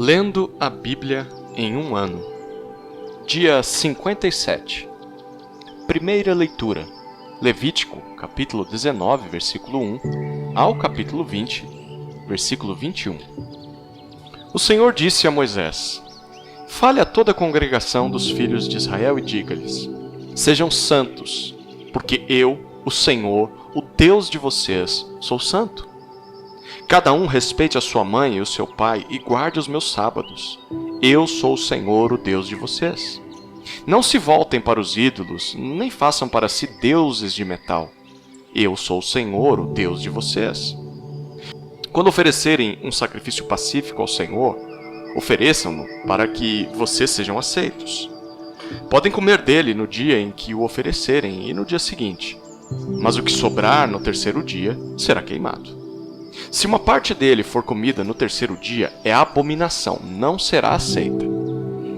Lendo a Bíblia em um ano. Dia 57. Primeira leitura. Levítico, capítulo 19, versículo 1, ao capítulo 20, versículo 21. O Senhor disse a Moisés: Fale a toda a congregação dos filhos de Israel e diga-lhes: Sejam santos, porque eu, o Senhor, o Deus de vocês, sou santo. Cada um respeite a sua mãe e o seu pai e guarde os meus sábados. Eu sou o Senhor, o Deus de vocês. Não se voltem para os ídolos, nem façam para si deuses de metal. Eu sou o Senhor, o Deus de vocês. Quando oferecerem um sacrifício pacífico ao Senhor, ofereçam-no para que vocês sejam aceitos. Podem comer dele no dia em que o oferecerem e no dia seguinte, mas o que sobrar no terceiro dia será queimado. Se uma parte dele for comida no terceiro dia, é abominação, não será aceita.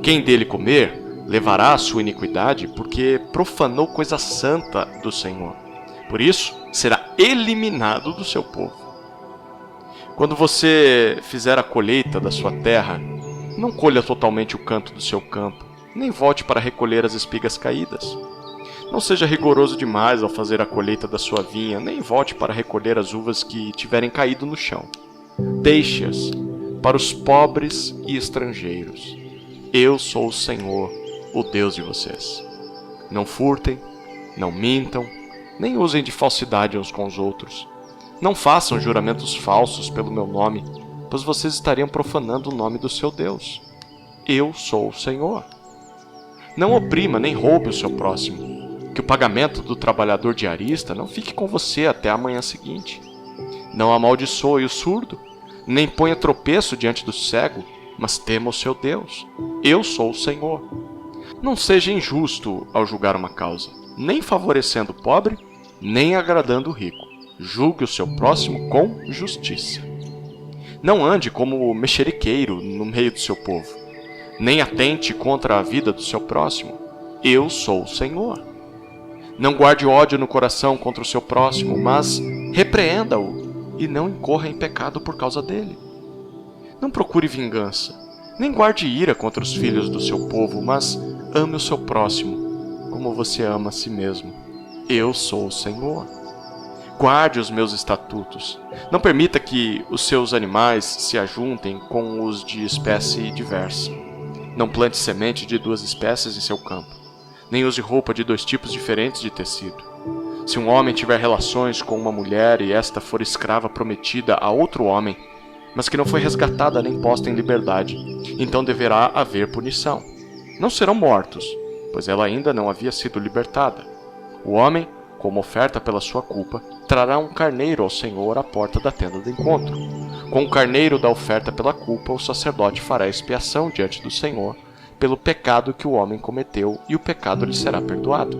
Quem dele comer, levará a sua iniquidade, porque profanou coisa santa do Senhor. Por isso, será eliminado do seu povo. Quando você fizer a colheita da sua terra, não colha totalmente o canto do seu campo, nem volte para recolher as espigas caídas. Não seja rigoroso demais ao fazer a colheita da sua vinha, nem volte para recolher as uvas que tiverem caído no chão. Deixe-as para os pobres e estrangeiros. Eu sou o Senhor, o Deus de vocês. Não furtem, não mintam, nem usem de falsidade uns com os outros. Não façam juramentos falsos pelo meu nome, pois vocês estariam profanando o nome do seu Deus. Eu sou o Senhor. Não oprima nem roube o seu próximo. Que o pagamento do trabalhador diarista não fique com você até a manhã seguinte. Não amaldiçoe o surdo, nem ponha tropeço diante do cego, mas tema o seu Deus. Eu sou o Senhor. Não seja injusto ao julgar uma causa, nem favorecendo o pobre, nem agradando o rico. Julgue o seu próximo com justiça. Não ande como mexeriqueiro no meio do seu povo, nem atente contra a vida do seu próximo. Eu sou o Senhor. Não guarde ódio no coração contra o seu próximo, mas repreenda-o e não incorra em pecado por causa dele. Não procure vingança, nem guarde ira contra os filhos do seu povo, mas ame o seu próximo, como você ama a si mesmo. Eu sou o Senhor. Guarde os meus estatutos. Não permita que os seus animais se ajuntem com os de espécie diversa. Não plante semente de duas espécies em seu campo. Nem use roupa de dois tipos diferentes de tecido. Se um homem tiver relações com uma mulher e esta for escrava prometida a outro homem, mas que não foi resgatada nem posta em liberdade, então deverá haver punição. Não serão mortos, pois ela ainda não havia sido libertada. O homem, como oferta pela sua culpa, trará um carneiro ao Senhor à porta da tenda do encontro. Com o carneiro da oferta pela culpa, o sacerdote fará expiação diante do Senhor pelo pecado que o homem cometeu, e o pecado lhe será perdoado.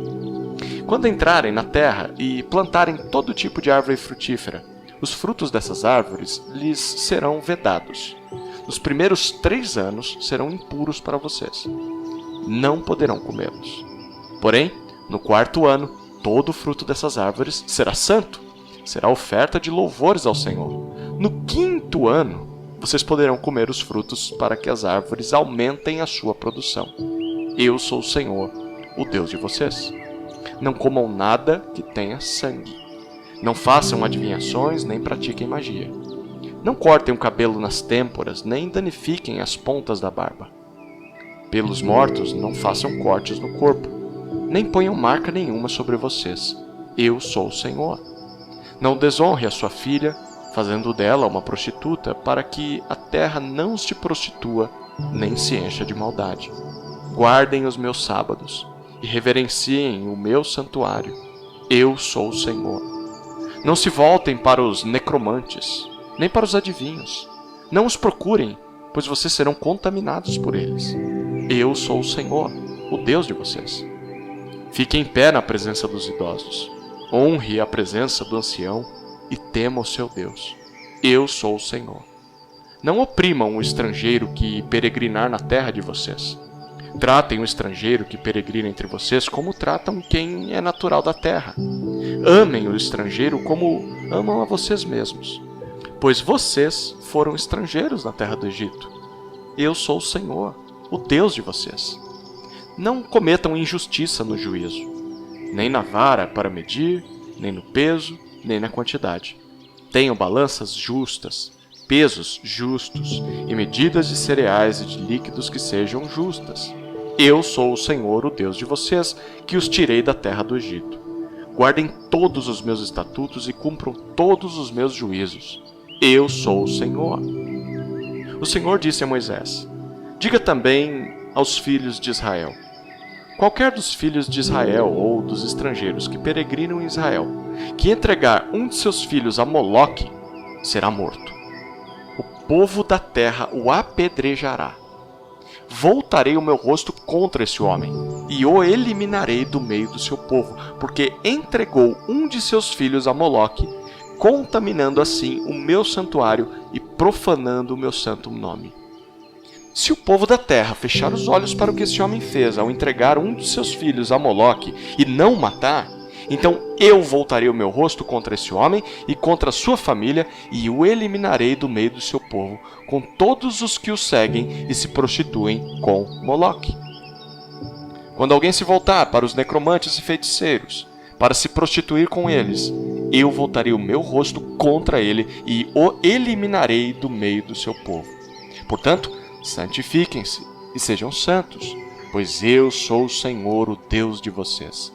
Quando entrarem na terra e plantarem todo tipo de árvore frutífera, os frutos dessas árvores lhes serão vedados. Nos primeiros 3 anos serão impuros para vocês. Não poderão comê-los. Porém, no 4º ano, todo o fruto dessas árvores será santo. Será oferta de louvores ao Senhor. No 5º ano, vocês poderão comer os frutos para que as árvores aumentem a sua produção. Eu sou o Senhor, o Deus de vocês. Não comam nada que tenha sangue. Não façam adivinhações, nem pratiquem magia. Não cortem o cabelo nas têmporas, nem danifiquem as pontas da barba. Pelos mortos, não façam cortes no corpo, nem ponham marca nenhuma sobre vocês. Eu sou o Senhor. Não desonre a sua filha, fazendo dela uma prostituta, para que a terra não se prostitua, nem se encha de maldade. Guardem os meus sábados, e reverenciem o meu santuário. Eu sou o Senhor. Não se voltem para os necromantes, nem para os adivinhos. Não os procurem, pois vocês serão contaminados por eles. Eu sou o Senhor, o Deus de vocês. Fique em pé na presença dos idosos. Honre a presença do ancião e tema o seu Deus. Eu sou o Senhor. Não oprimam o estrangeiro que peregrinar na terra de vocês. Tratem o estrangeiro que peregrina entre vocês como tratam quem é natural da terra. Amem o estrangeiro como amam a vocês mesmos, pois vocês foram estrangeiros na terra do Egito. Eu sou o Senhor, o Deus de vocês. Não cometam injustiça no juízo, nem na vara para medir, nem no peso, nem na quantidade. Tenham balanças justas, pesos justos e medidas de cereais e de líquidos que sejam justas. Eu sou o Senhor, o Deus de vocês, que os tirei da terra do Egito. Guardem todos os meus estatutos e cumpram todos os meus juízos. Eu sou o Senhor. O Senhor disse a Moisés: diga também aos filhos de Israel: qualquer dos filhos de Israel ou dos estrangeiros que peregrinam em Israel, que entregar um de seus filhos a Moloque, será morto. O povo da terra o apedrejará. Voltarei o meu rosto contra esse homem, e o eliminarei do meio do seu povo, porque entregou um de seus filhos a Moloque, contaminando assim o meu santuário e profanando o meu santo nome. Se o povo da terra fechar os olhos para o que esse homem fez ao entregar um de seus filhos a Moloque e não o matar, então eu voltarei o meu rosto contra esse homem e contra a sua família e o eliminarei do meio do seu povo, com todos os que o seguem e se prostituem com Moloque. Quando alguém se voltar para os necromantes e feiticeiros, para se prostituir com eles, eu voltarei o meu rosto contra ele e o eliminarei do meio do seu povo. Portanto, santifiquem-se e sejam santos, pois eu sou o Senhor, o Deus de vocês.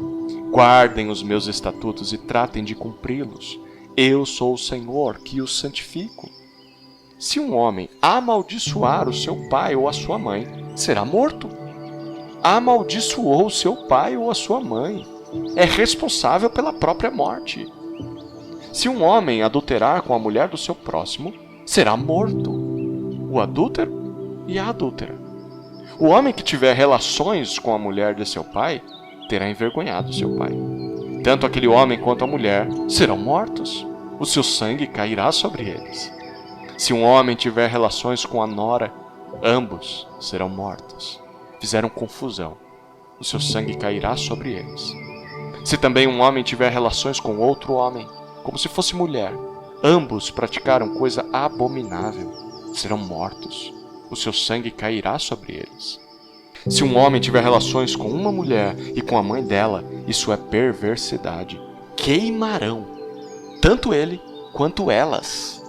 Guardem os meus estatutos e tratem de cumpri-los. Eu sou o Senhor, que os santifico. Se um homem amaldiçoar o seu pai ou a sua mãe, será morto. Amaldiçoou o seu pai ou a sua mãe, é responsável pela própria morte. Se um homem adulterar com a mulher do seu próximo, será morto. O adúltero e a adúltera. O homem que tiver relações com a mulher de seu pai, terá envergonhado seu pai. Tanto aquele homem quanto a mulher serão mortos. O seu sangue cairá sobre eles. Se um homem tiver relações com a nora, ambos serão mortos. Fizeram confusão. O seu sangue cairá sobre eles. Se também um homem tiver relações com outro homem, como se fosse mulher, ambos praticaram coisa abominável. Serão mortos. O seu sangue cairá sobre eles. Se um homem tiver relações com uma mulher e com a mãe dela, isso é perversidade. Queimarão, tanto ele quanto elas,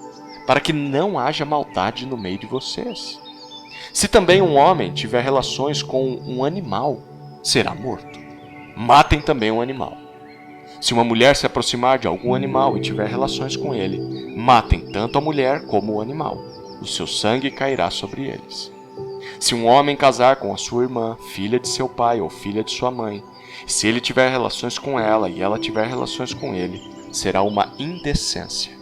para que não haja maldade no meio de vocês. Se também um homem tiver relações com um animal, será morto. Matem também um animal. Se uma mulher se aproximar de algum animal e tiver relações com ele, matem tanto a mulher como o animal. O seu sangue cairá sobre eles. Se um homem casar com a sua irmã, filha de seu pai ou filha de sua mãe, se ele tiver relações com ela e ela tiver relações com ele, será uma indecência.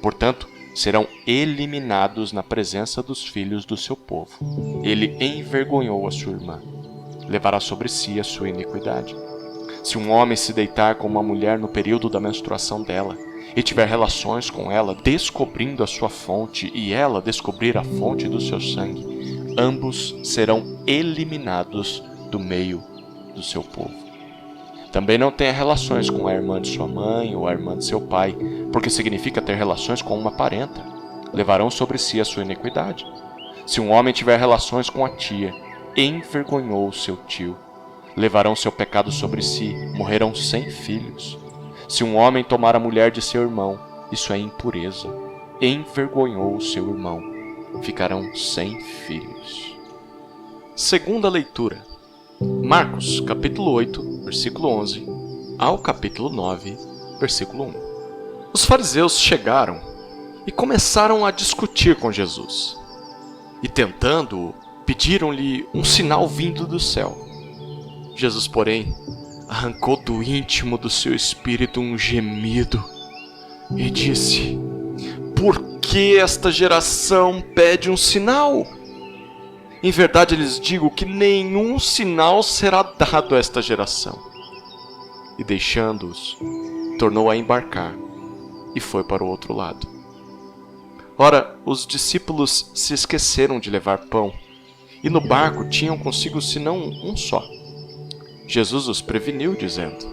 Portanto, serão eliminados na presença dos filhos do seu povo. Ele envergonhou a sua irmã. Levará sobre si a sua iniquidade. Se um homem se deitar com uma mulher no período da menstruação dela, e tiver relações com ela, descobrindo a sua fonte, e ela descobrir a fonte do seu sangue, ambos serão eliminados do meio do seu povo. Também não tenha relações com a irmã de sua mãe ou a irmã de seu pai, porque significa ter relações com uma parenta. Levarão sobre si a sua iniquidade. Se um homem tiver relações com a tia, envergonhou seu tio. Levarão seu pecado sobre si, morrerão sem filhos. Se um homem tomar a mulher de seu irmão, isso é impureza. Envergonhou seu irmão. Ficarão sem filhos. Segunda leitura. Marcos, capítulo 8, versículo 11, ao capítulo 9, versículo 1. Os fariseus chegaram e começaram a discutir com Jesus. E tentando-o, pediram-lhe um sinal vindo do céu. Jesus, porém, arrancou do íntimo do seu espírito um gemido e disse: por que esta geração pede um sinal? Em verdade lhes digo que nenhum sinal será dado a esta geração. E deixando-os, tornou a embarcar e foi para o outro lado. Ora, os discípulos se esqueceram de levar pão, e no barco tinham consigo senão um só. Jesus os preveniu, dizendo: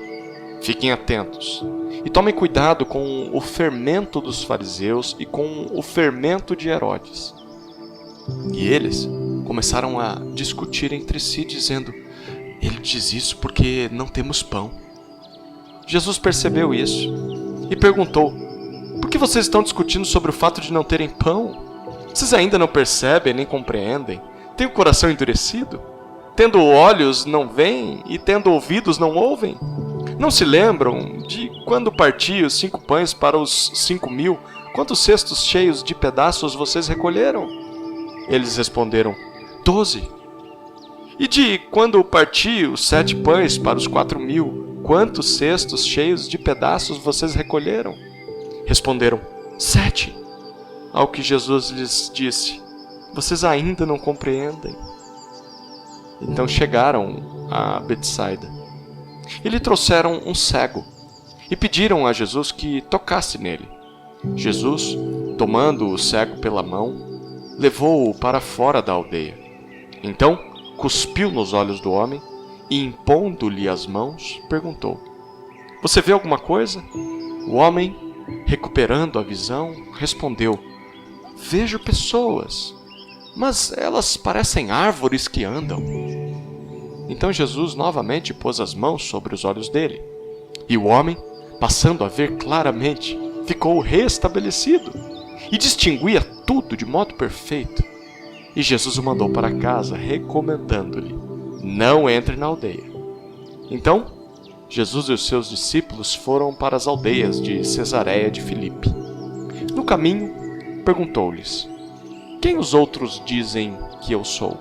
fiquem atentos e tomem cuidado com o fermento dos fariseus e com o fermento de Herodes. E eles, começaram a discutir entre si, dizendo: ele diz isso porque não temos pão. Jesus percebeu isso e perguntou: por que vocês estão discutindo sobre o fato de não terem pão? Vocês ainda não percebem nem compreendem? Têm o coração endurecido? Tendo olhos não veem e tendo ouvidos não ouvem? Não se lembram de quando parti os 5 pães para os 5.000? Quantos cestos cheios de pedaços vocês recolheram? Eles responderam: 12. E de quando parti os 7 pães para os 4.000? Quantos cestos cheios de pedaços vocês recolheram? Responderam: 7. Ao que Jesus lhes disse: vocês ainda não compreendem? Então chegaram a Betsaida e lhe trouxeram um cego e pediram a Jesus que tocasse nele. Jesus, tomando o cego pela mão, levou-o para fora da aldeia. Então cuspiu nos olhos do homem e, impondo-lhe as mãos, perguntou: você vê alguma coisa? O homem, recuperando a visão, respondeu: vejo pessoas, mas elas parecem árvores que andam. Então Jesus novamente pôs as mãos sobre os olhos dele, e o homem, passando a ver claramente, ficou restabelecido e distinguia tudo de modo perfeito. E Jesus o mandou para casa, recomendando-lhe: não entre na aldeia. Então, Jesus e os seus discípulos foram para as aldeias de Cesareia de Filipe. No caminho, perguntou-lhes: quem os outros dizem que eu sou?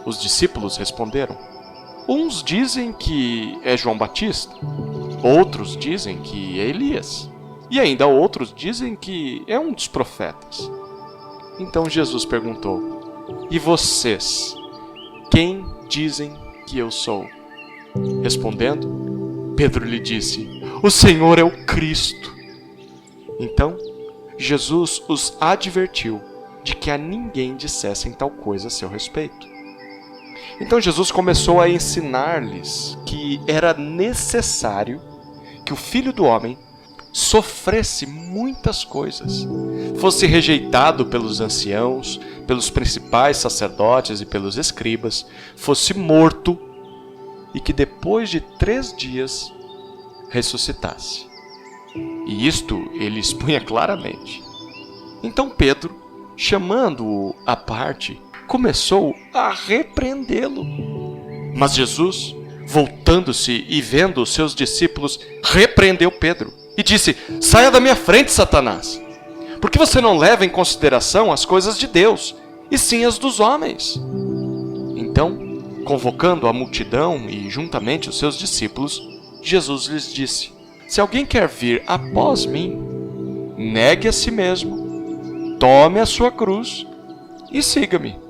Os discípulos responderam: uns dizem que é João Batista, outros dizem que é Elias, e ainda outros dizem que é um dos profetas. Então Jesus perguntou: e vocês, quem dizem que eu sou? Respondendo, Pedro lhe disse: o Senhor é o Cristo. Então Jesus os advertiu de que a ninguém dissessem tal coisa a seu respeito. Então Jesus começou a ensinar-lhes que era necessário que o Filho do Homem sofresse muitas coisas, fosse rejeitado pelos anciãos, pelos principais sacerdotes e pelos escribas, fosse morto e que depois de 3 dias ressuscitasse. E isto ele expunha claramente. Então Pedro, chamando-o à parte, começou a repreendê-lo. Mas Jesus, voltando-se e vendo os seus discípulos, repreendeu Pedro e disse: saia da minha frente, Satanás, porque você não leva em consideração as coisas de Deus, e sim as dos homens. Então, convocando a multidão e juntamente os seus discípulos, Jesus lhes disse: se alguém quer vir após mim, negue a si mesmo, tome a sua cruz e siga-me.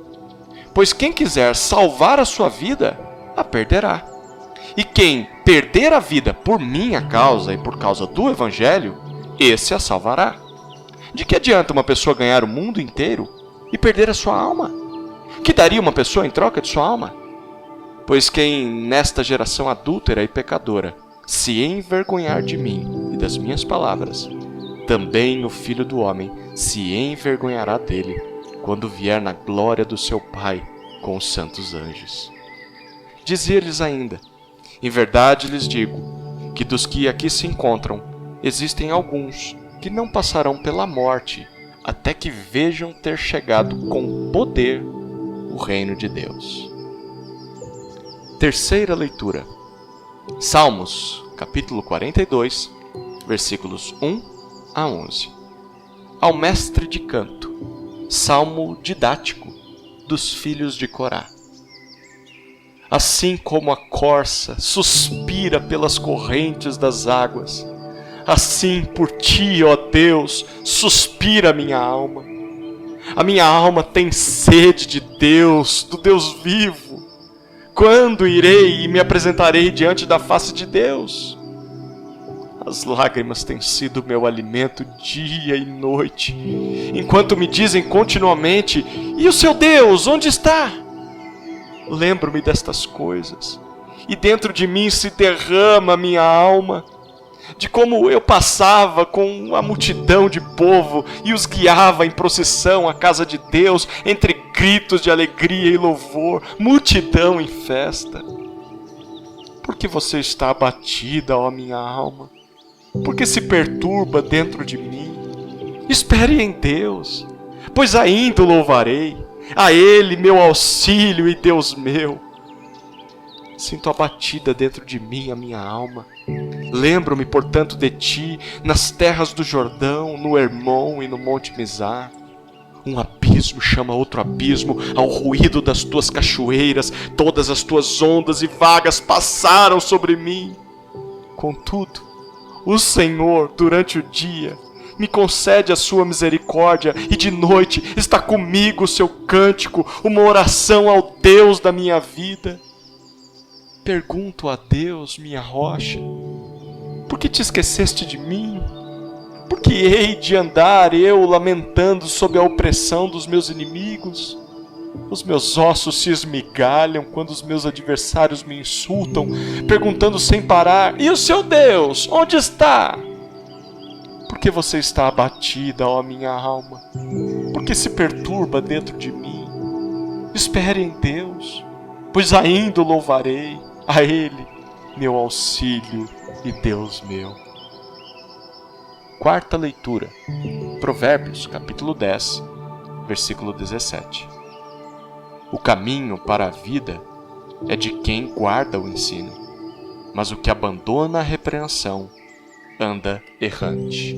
Pois quem quiser salvar a sua vida, a perderá. E quem perder a vida por minha causa e por causa do Evangelho, esse a salvará. De que adianta uma pessoa ganhar o mundo inteiro e perder a sua alma? Que daria uma pessoa em troca de sua alma? Pois quem nesta geração adúltera e pecadora se envergonhar de mim e das minhas palavras, também o Filho do Homem se envergonhará dele, quando vier na glória do seu Pai com os santos anjos. Dizia-lhes ainda: em verdade lhes digo, que dos que aqui se encontram, existem alguns que não passarão pela morte, até que vejam ter chegado com poder o reino de Deus. Terceira leitura. Salmos, capítulo 42, versículos 1 a 11. Ao mestre de canto, salmo didático dos filhos de Corá. Assim como a corça suspira pelas correntes das águas, assim por ti, ó Deus, suspira a minha alma. A minha alma tem sede de Deus, do Deus vivo. Quando irei e me apresentarei diante da face de Deus? As lágrimas têm sido meu alimento dia e noite, enquanto me dizem continuamente: e o seu Deus, onde está? Lembro-me destas coisas, e dentro de mim se derrama a minha alma. de como eu passava com a multidão de povo e os guiava em procissão à casa de Deus, entre gritos de alegria e louvor, multidão em festa. Por que você está abatida, ó minha alma? Por que se perturba dentro de mim? Espere em Deus, pois ainda o louvarei, a Ele, meu auxílio e Deus meu. Sinto abatida dentro de mim a minha alma. Lembro-me, portanto, de ti nas terras do Jordão, no Hermon e no Monte Mizar. Um abismo chama outro abismo ao ruído das tuas cachoeiras. Todas as tuas ondas e vagas passaram sobre mim. Contudo, o Senhor, durante o dia, me concede a sua misericórdia, e de noite está comigo o seu cântico, uma oração ao Deus da minha vida. Pergunto a Deus, minha rocha, por que te esqueceste de mim? Por que hei de andar eu lamentando sob a opressão dos meus inimigos? Os meus ossos se esmigalham quando os meus adversários me insultam, perguntando sem parar: e o seu Deus, onde está? Por que você está abatida, ó minha alma? Por que se perturba dentro de mim? Espere em Deus, pois ainda o louvarei, a Ele, meu auxílio e Deus meu. Quarta leitura, Provérbios, capítulo 10, versículo 17. O caminho para a vida é de quem guarda o ensino, mas o que abandona a repreensão anda errante.